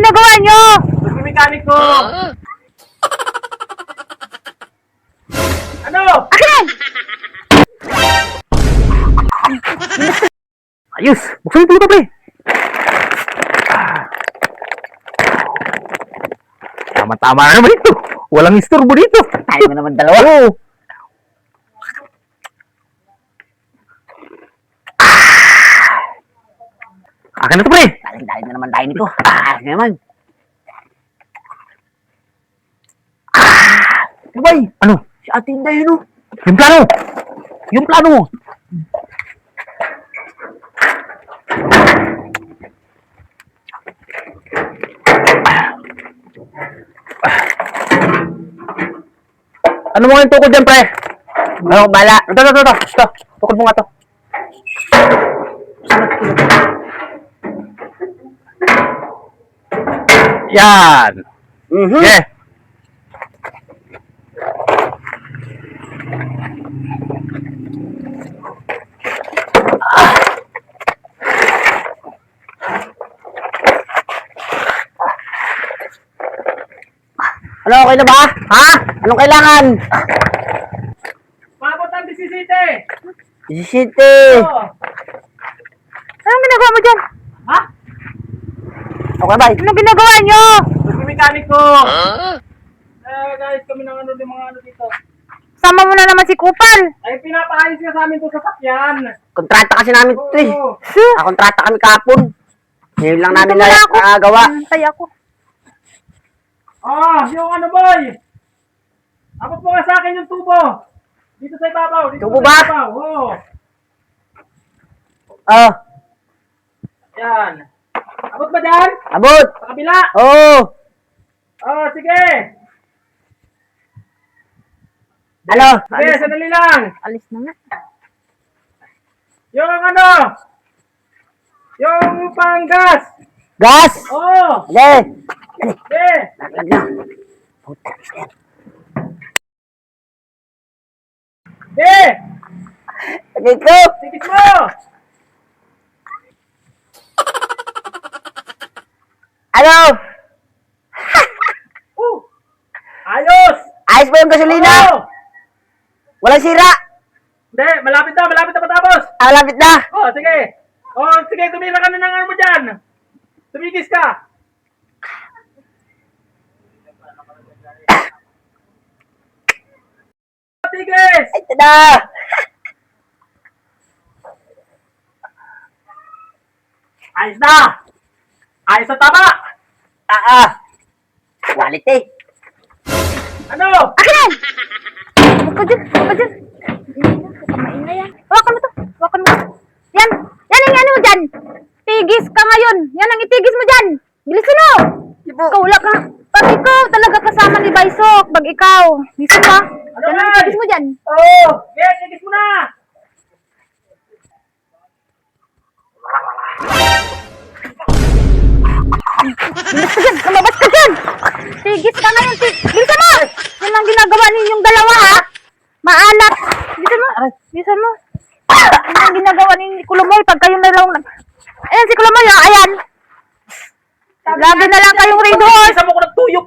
ginagawa nyo? Mekaniko! Ano? Akin! Ayos! Buksan yung puto, pre! Tama-tama na naman ito! Walang istorbo dito! Tayo mo naman dalawa. Oo! Akin na to, pre! Daling-daling na naman tayo nito. Akin naman. Bay! Ano? Si Ate Inday, ano? Yung plano! Yung plano mo. Ano mo yung tukod dyan, pre? Ano, bala. Ito. Tukod mo nga to. Yan! Yeah! Ano, okay na ba? Ha? Anong kailangan? Mabot ang disisite! City. Anong ginagawa mo dyan? Ha? Okay ba? Anong ginagawa nyo? Mekaniko! Guys, kami ng ano yung mga ano dito. Sama mo na naman si Kupal. Ay, pinapaayos ka sa amin to sa sakyan. Kontrata kasi namin ito eh. Oo. Kontrata kami kapon. Ngayon lang namin Wala ako. nagawa. Antay ako. Yung ano boy! Abot mo nga sa akin yung tubo! Dito sa ibabaw! Dito Tubo sa ba? ibabaw. Oo. Oh, Yan. Abot ba dyan? abot. Sa kabila? Oh. Sige! Ano? Sige, sandali lang! Alis na nga. Yung ano! Yung panggas! Gas. Oo! Sige. Sige! Laglag na. Sige! Sige ko. Tikis mo! Ano? Ayos! Ayos ba yung gasolina? Oo! Walang sira. Hindi, malapit na matapos! Malapit na. Sige! Sige, tumira ka na ng ano mo dyan! Tumigis ka! Tigis! Ay, tada. Ayos na! Ayos na tama! Quality. Ano? Akin! Huwag ka dyan. Huwag ka dyan. Maingay yan. Hawakan mo to. Hawakan mo. Yan. Yan ang ano mo dyan. Tigis ka ngayon. Yan ang itigis mo dyan. Bilisan mo. Ikaw wala ka. Pag ikaw talaga kasama ni Baisok. Pag ikaw. Bilisan mo. Ano Yan ang ba? itigis mo dyan. Yes, tigis mo na! Bilis ka dyan. Lumabas ka dyan. Tigis ka ngayon. Bilisan mo. Yan ang ginagawa ninyong dalawa ha. Maalat. Bilisan mo. Bilisan mo. Yan ang ginagawa ni Kulomoy pag kayong nalaw. Ayan si Kulomoy. Oh. Ayan. Lagi na lang kayong ray doon. Isa mo ko ng tuyo po!